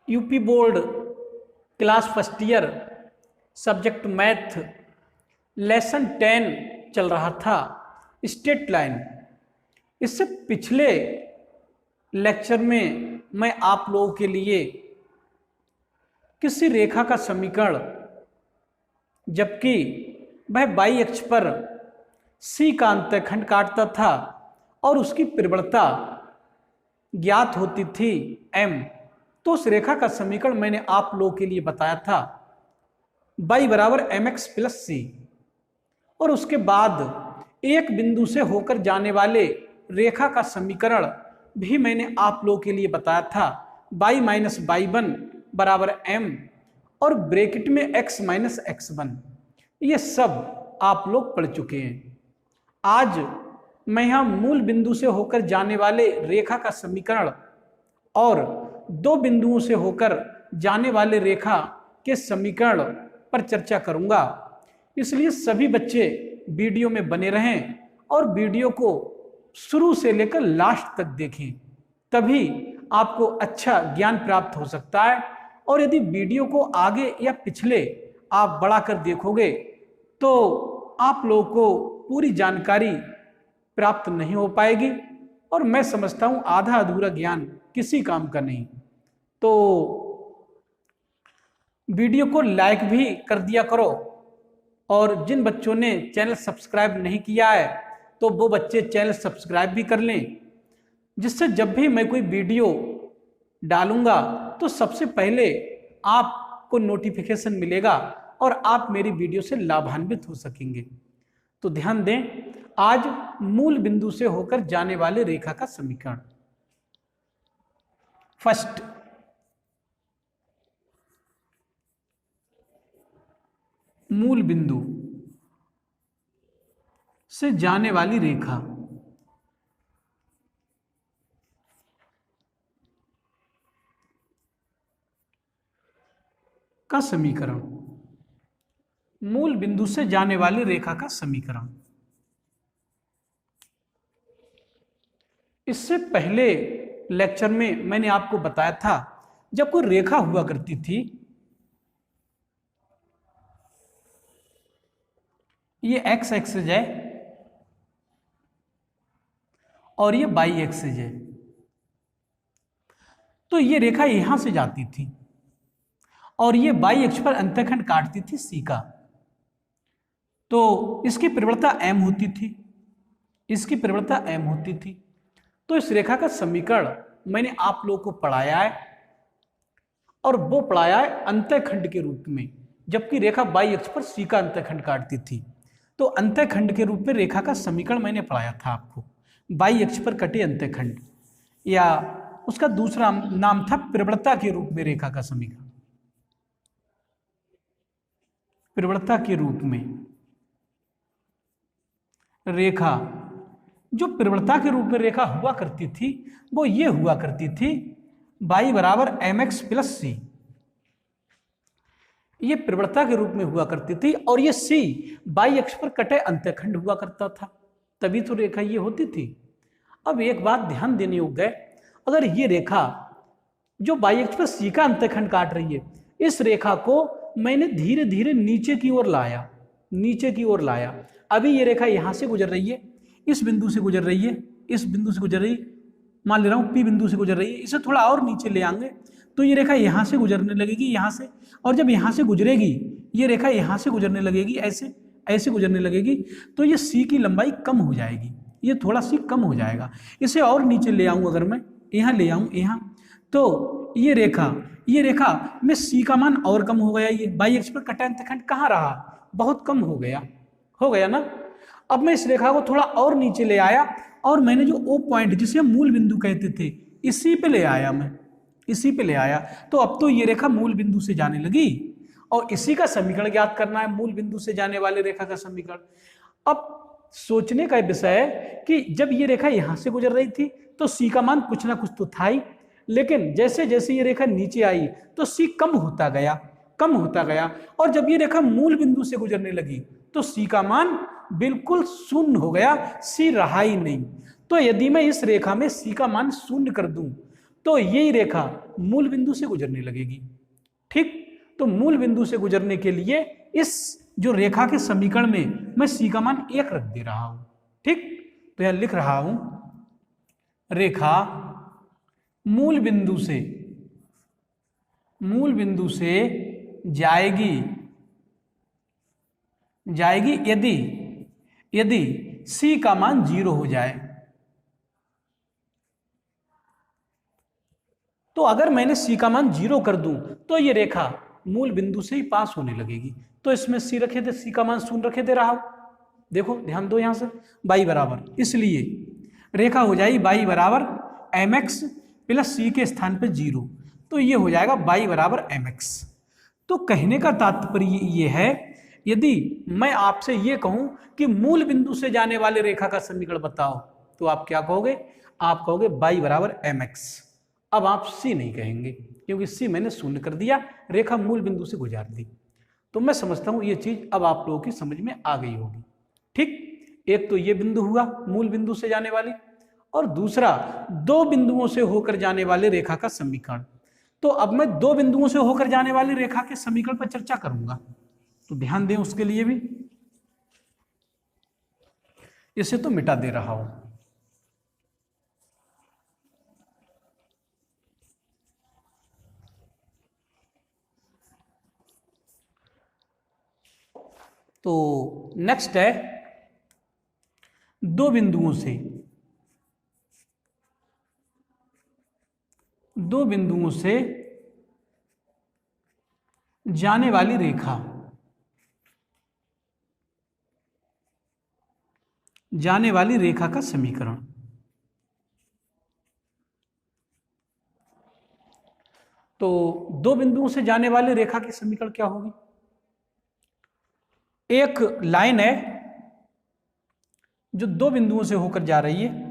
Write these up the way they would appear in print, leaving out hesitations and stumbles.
UP board class first year subject math lesson 10 चल रहा था, स्ट्रेट लाइन। इससे पिछले लेक्चर में मैं आप लोगों के लिए किसी रेखा का समीकरण, जबकि वह बाई अक्ष पर सी का अंतःखंड काटता था और उसकी प्रवणता ज्ञात होती थी एम, तो उस रेखा का समीकरण मैंने आप लोगों के लिए बताया था y बराबर एम एक्स प्लस सी। और उसके बाद एक बिंदु से होकर जाने वाले रेखा का समीकरण भी मैंने आप लोगों के लिए बताया था y माइनस y1 बराबर m और ब्रैकेट में x माइनस x1। ये सब आप लोग पढ़ चुके हैं। आज मैं यहां मूल बिंदु से होकर जाने वाले रेखा का समीकरण और दो बिंदुओं से होकर जाने वाले रेखा के समीकरण पर चर्चा करूंगा। इसलिए सभी बच्चे वीडियो में बने रहें और वीडियो को शुरू से लेकर लास्ट तक देखें, तभी आपको अच्छा ज्ञान प्राप्त हो सकता है। और यदि वीडियो को आगे या पिछले आप बढ़ाकर देखोगे तो आप लोगों को पूरी जानकारी प्राप्त नहीं हो पाएगी, और मैं समझता हूं आधा अधूरा ज्ञान किसी काम का नहीं। तो वीडियो को लाइक भी कर दिया करो, और जिन बच्चों ने चैनल सब्सक्राइब नहीं किया है तो वो बच्चे चैनल सब्सक्राइब भी कर लें, जिससे जब भी मैं कोई वीडियो डालूंगा तो सबसे पहले आपको नोटिफिकेशन मिलेगा और आप मेरी वीडियो से लाभान्वित हो सकेंगे। तो ध्यान दें, आज मूल बिंदु से होकर जाने वाले रेखा का समीकरण। फर्स्ट, मूल बिंदु से जाने वाली रेखा का समीकरण। मूल बिंदु से जाने वाली रेखा का समीकरण। इससे पहले लेक्चर में मैंने आपको बताया था, जब कोई रेखा हुआ करती थी, ये एक्स एक्सिस है और ये वाई एक्सिस है, तो ये रेखा यहां से जाती थी और ये वाई अक्ष पर अंतःखंड काटती थी सी का, तो इसकी प्रवणता m होती थी, इसकी प्रवणता m होती थी। तो इस रेखा का समीकरण मैंने आप लोगों को पढ़ाया है, और वो पढ़ाया है अंतःखंड के रूप में, जबकि रेखा वाई अक्ष पर सी का अंतःखंड काटती थी। तो अंतःखंड के रूप में रेखा का समीकरण मैंने पढ़ाया था आपको, वाई अक्ष पर कटे अंतःखंड, या उसका दूसरा नाम था प्रवणता के रूप में रेखा का समीकरण। प्रवणता के रूप में रेखा, जो प्रवणता के रूप में रेखा हुआ करती थी वो ये हुआ करती थी y बराबर एम एक्स प्लस सी। ये प्रवणता के रूप में हुआ करती थी, और ये c y अक्ष पर कटे अंतःखंड हुआ करता था, तभी तो रेखा ये होती थी। अब एक बात ध्यान देने योग्य है, अगर ये रेखा जो y अक्ष पर c का अंतःखंड काट रही है, इस रेखा को मैंने धीरे धीरे नीचे की ओर लाया, नीचे की ओर लाया। अभी ये रेखा यहां से गुजर रही है, इस बिंदु से गुजर रही है, इस बिंदु से गुजर रही, मान ले रहा हूं P बिंदु से गुजर रही है। इसे थोड़ा और नीचे ले आएंगे तो ये रेखा यहां से गुजरने लगेगी, यहां से, और जब यहां से गुजरेगी ये रेखा यहां से गुजरने लगेगी, ऐसे ऐसे गुजरने लगेगी, तो ये C की लंबाई कम हो जाएगी, ये थोड़ा सी कम हो जाएगा। इसे और नीचे ले आऊं, अगर मैं यहां ले आऊं, यहां, तो ये रेखा में C का मान और कम हो गया। ये वाई अक्ष पर कटा अंतःखंड कहाँ रहा, बहुत कम हो गया ना। अब मैं इस रेखा को थोड़ा और नीचे ले आया, और मैंने जो O पॉइंट जिसे मूल बिंदु कहते थे, इसी पे ले आया, मैं इसी पे ले आया। तो अब तो ये रेखा मूल बिंदु से जाने लगी, और इसी का समीकरण ज्ञात करना है, मूल बिंदु से जाने वाले रेखा का समीकरण। अब सोचने का विषय है कि जब ये रेखा यहां से गुजर रही थी तो C का मान कुछ ना कुछ तो था ही, लेकिन जैसे जैसे ये रेखा नीचे आई तो C कम होता गया, और जब ये रेखा मूल बिंदु से गुजरने लगी तो C का मान बिल्कुल शून्य हो गया, C रहा ही नहीं। तो यदि मैं इस रेखा में C का मान शून्य कर दूं तो यही रेखा मूल बिंदु से गुजरने लगेगी। ठीक, तो मूल बिंदु से गुजरने के लिए इस जो रेखा के समीकरण में मैं सी का मान 1 रख दे रहा हूं। ठीक, तो यहां लिख रहा हूं रेखा मूल बिंदु से जाएगी यदि सी का मान 0 हो जाए। तो अगर मैंने सी का मान 0 कर दूं तो ये रेखा मूल बिंदु से ही पास होने लगेगी। तो इसमें सी रखे थे, सी का मान 0 रखे दे रहा हूं। देखो ध्यान दो यहां से, y बराबर, इसलिए रेखा हो जाएगी y बराबर mx प्लस सी के स्थान पे 0। तो ये हो जाएगा y बराबर mx। तो कहने का तात्पर्य ये है, यदि मैं आपसे ये कहूं कि मूल बिंदु से जाने वाले रेखा का समीकरण बताओ, तो आप क्या कहोगे? आप कहोगे y बराबर mx। अब आप c नहीं कहेंगे क्योंकि c मैंने शून्य कर दिया, रेखा मूल बिंदु से गुजार दी। तो मैं समझता हूं ये चीज अब आप लोगों की समझ में आ गई होगी। ठीक, एक तो ये बिंदु हुआ मूल बिंदु से जाने वाली, और दूसरा दो बिंदुओं से होकर जाने वाले रेखा का समीकरण। तो अब मैं दो बिंदुओं से होकर जाने वाली रेखा के समीकरण पर चर्चा करूंगा, तो ध्यान दें उसके लिए भी। इसे तो मिटा दे रहा हूं। तो नेक्स्ट है दो बिंदुओं से जाने वाली रेखा का समीकरण। तो दो बिंदुओं से जाने वाली रेखा की समीकरण क्या होगी? एक लाइन है जो दो बिंदुओं से होकर जा रही है,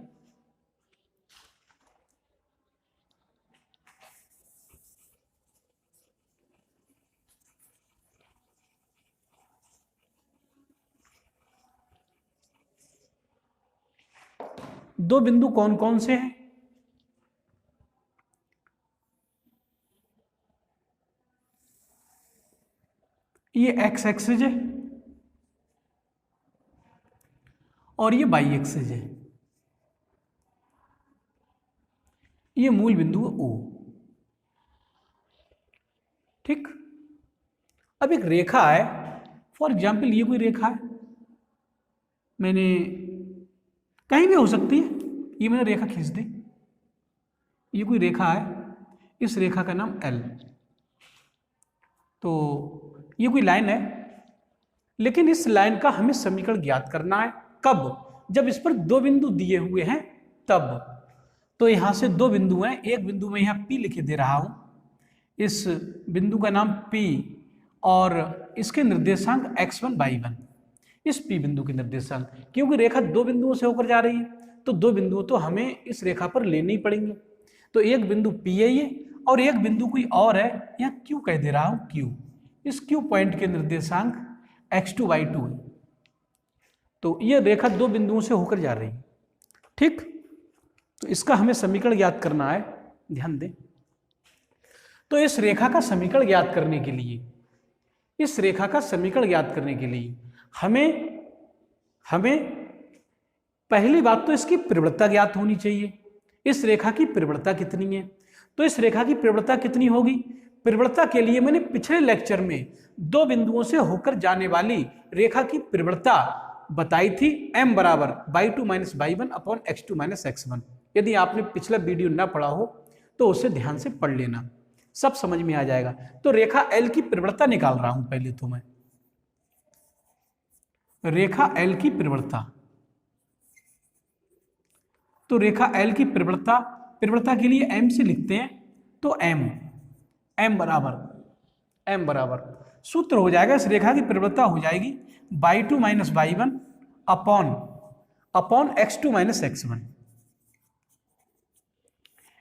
दो बिंदु कौन कौन से हैं? ये एक्स एक्सिस है और ये वाई एक्सिस है। ये मूल बिंदु है O। ठीक, अब एक रेखा है, फॉर एग्जाम्पल ये कोई रेखा है, मैंने कहीं भी हो सकती है, ये मैंने रेखा खींच दी, ये कोई रेखा है, इस रेखा का नाम L। तो ये कोई लाइन है, लेकिन इस लाइन का हमें समीकरण ज्ञात करना है। कब? जब इस पर दो बिंदु दिए हुए हैं तब। तो यहां से दो बिंदु हैं, एक बिंदु में यहां P लिखे दे रहा हूं, इस बिंदु का नाम P और इसके निर्देशांक x1 y1। इस P बिंदु के निर्देशांक, क्योंकि रेखा दो बिंदुओं से होकर जा रही है तो दो बिंदु तो हमें इस रेखा पर लेने ही पड़ेंगे। तो एक बिंदु P है ये, और एक बिंदु कोई और है, यहाँ Q कह दे रहा हूं Q। इस Q पॉइंट के निर्देशांक x2 y2 है। तो ये रेखा दो बिंदुओं से होकर जा रही है। ठीक, तो इसका हमें समीकरण ज्ञात करना है, ध्यान दें। तो इस रेखा का समीकरण ज्ञात करने के लिए हमें पहली बात तो इसकी प्रवणता ज्ञात होनी चाहिए। इस रेखा की प्रवणता कितनी है? तो इस रेखा की प्रवणता कितनी होगी? प्रवणता के लिए मैंने पिछले लेक्चर में दो बिंदुओं से होकर जाने वाली रेखा की प्रवणता बताई थी, m बराबर y2 minus y1 upon x2 minus x1। यदि आपने पिछला वीडियो ना पढ़ा हो तो उसे ध्यान से पढ़ लेना, सब समझ में आ जाएगा। तो रेखा L की प्रवणता निकाल रहा हूं पहले तो मैं, रेखा L की प्रवणता। तो रेखा L की प्रवणता के लिए m से लिखते हैं, तो m बराबर सूत्र हो जाएगा, इस रेखा की प्रवणता हो जाएगी y2 minus y1 upon x2 minus x1।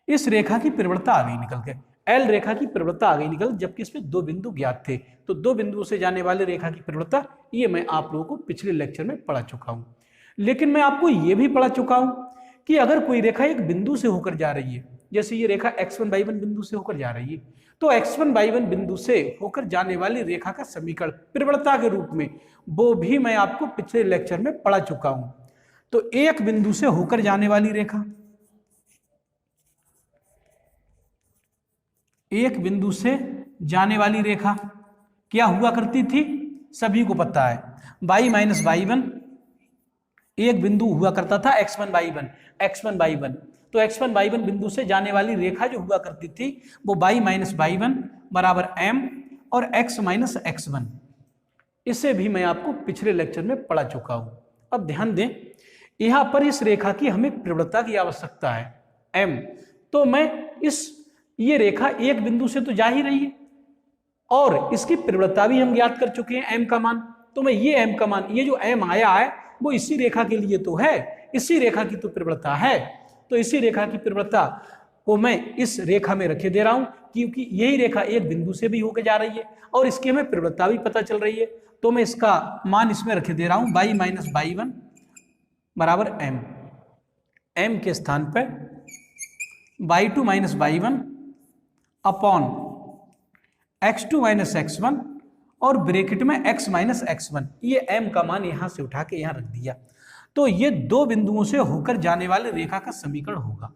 इस रेखा की प्रवणता आ गई निकल के, L रेखा की प्रवणता आ गई निकल, जबकि इसमें दो बिंदु ज्ञात थे। तो दो बिंदुओं से जाने वाले रेखा की प्रवणता ये मैं आप लोगों को पिछले लेक्चर में पढ़ा चुका हूं। लेकिन मैं आपको ये भी पढ़ा चुका हूं कि अगर कोई रेखा एक बिंदु से होकर जा रही है, जैसे ये रेखा x1 y1 बिंदु से होकर जा रही है, तो x1 y1 बिंदु से होकर जाने वाली रेखा का समीकरण प्रवणता के रूप में, वो भी मैं आपको पिछले लेक्चर में पढ़ा चुका हूं। तो एक बिंदु से होकर जाने वाली रेखा, एक बिंदु से जाने वाली रेखा क्या हुआ करती थी, सभी को पता है, y माइनस y1 एक बिंदु हुआ करता था x1 y1। तो x1 y1 बिंदु से जाने वाली रेखा जो हुआ करती थी वो y माइनस y1 बराबर m और x माइनस x1। इसे भी मैं आपको पिछले लेक्चर में पढ़ा चुका हूं। अब ध्यान दें, यहां पर इस रेखा की हमें प्रवणता की आवश्यकता है m। तो मैं ये रेखा एक बिंदु से तो जा ही रही है और इसकी प्रवणता भी हम ज्ञात कर चुके हैं m का मान। तो मैं ये m का मान, ये जो m आया है वो इसी रेखा के लिए तो है, इसी रेखा की तो प्रवणता है। तो इसी रेखा की प्रवणता को मैं इस रेखा में रखे दे रहा हूं, क्योंकि यही रेखा एक बिंदु से भी होकर जा रही है और इसकी हमें प्रवणता भी पता चल रही है। तो मैं इसका मान इसमें रखे दे रहा हूं, y माइनस y1 बराबर m। m के स्थान पर y2 minus y1 upon x2 minus x1 और ब्रैकेट में x माइनस x1। ये m का मान यहां से उठा के यहां रख दिया। तो ये दो बिंदुओं से होकर जाने वाले रेखा का समीकरण होगा।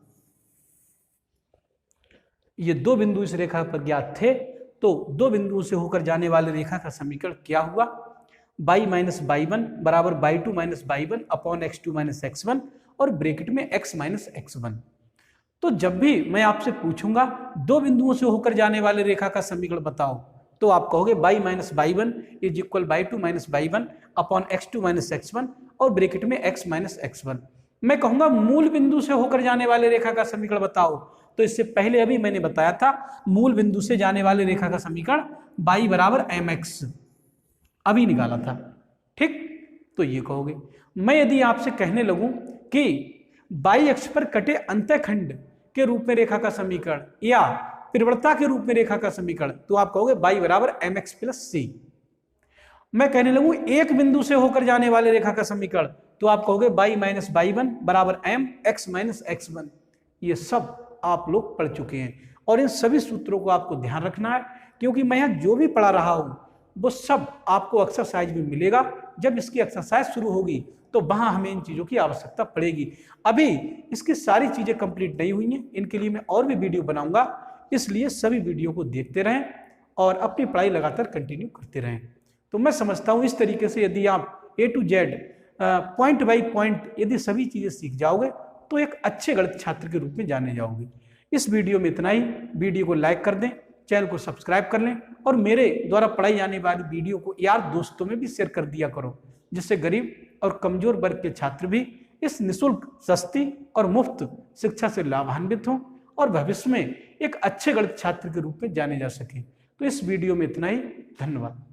ये दो बिंदु इस रेखा पर ज्ञात थे, तो दो बिंदुओं से होकर जाने वाले रेखा का समीकरण क्या हुआ, y माइनस y1 बराबर y2 minus y1 upon x2 minus x1 और ब्रैकेट में x माइनस x1। तो जब भी मैं आपसे पूछूंगा दो बिंदुओं से होकर जाने वाले रेखा का समीकरण बताओ, तो आप कहोगे y minus y1 is equal y2 minus y1 upon x2 minus x1 और ब्रैकेट में x माइनस x1। मैं कहूंगा मूल बिंदु से होकर जाने वाले रेखा का समीकरण बताओ, तो इससे पहले अभी मैंने बताया था मूल बिंदु से जाने वाले रेखा का समीकरण y बराबर mx अभी निकाला था, ठीक। तो ये कहोगे। मैं यदि आपसे कहने लगूं कि y अक्ष पर कटे अंतःखंड के रूप में रेखा का समीकरण या प्रवणता के रूप में रेखा का समीकरण, तो आप कहोगे y बराबर mx प्लस c। मैं कहने लगूं एक बिंदु से होकर जाने वाले रेखा का समीकरण, तो आप कहोगे y माइनस y1 बराबर m x माइनस x1। ये सब आप लोग पढ़ चुके हैं और इन सभी सूत्रों को आपको ध्यान रखना है, क्योंकि मैं यहाँ जो भी पढ़ा रहा हूं वो सब आपको एक्सरसाइज में मिलेगा। जब इसकी एक्सरसाइज शुरू होगी तो वहां हमें इन चीजों की आवश्यकता पड़ेगी। अभी इसकी सारी चीजें कंप्लीट नहीं हुई हैं, इनके लिए मैं और भी वीडियो बनाऊंगा, इसलिए सभी वीडियो को देखते रहें और अपनी पढ़ाई लगातार कंटिन्यू करते रहें। तो मैं समझता हूं इस तरीके से यदि आप A to Z point by point यदि सभी चीजें सीख जाओगे तो एक अच्छे गणित छात्र के रूप में जाने जाओगे। इस वीडियो में इतना ही। वीडियो को लाइक कर दें, चैनल को सब्सक्राइब कर लें और मेरे द्वारा पढ़ाई जाने वाली वीडियो को यार दोस्तों में भी शेयर कर दिया करो, जिससे गरीब और कमजोर वर्ग के छात्र भी इस निःशुल्क, सस्ती और मुफ्त शिक्षा से लाभान्वित हों और भविष्य में एक अच्छे गणित छात्र के रूप में जाने जा सके। तो इस वीडियो में इतना ही। धन्यवाद।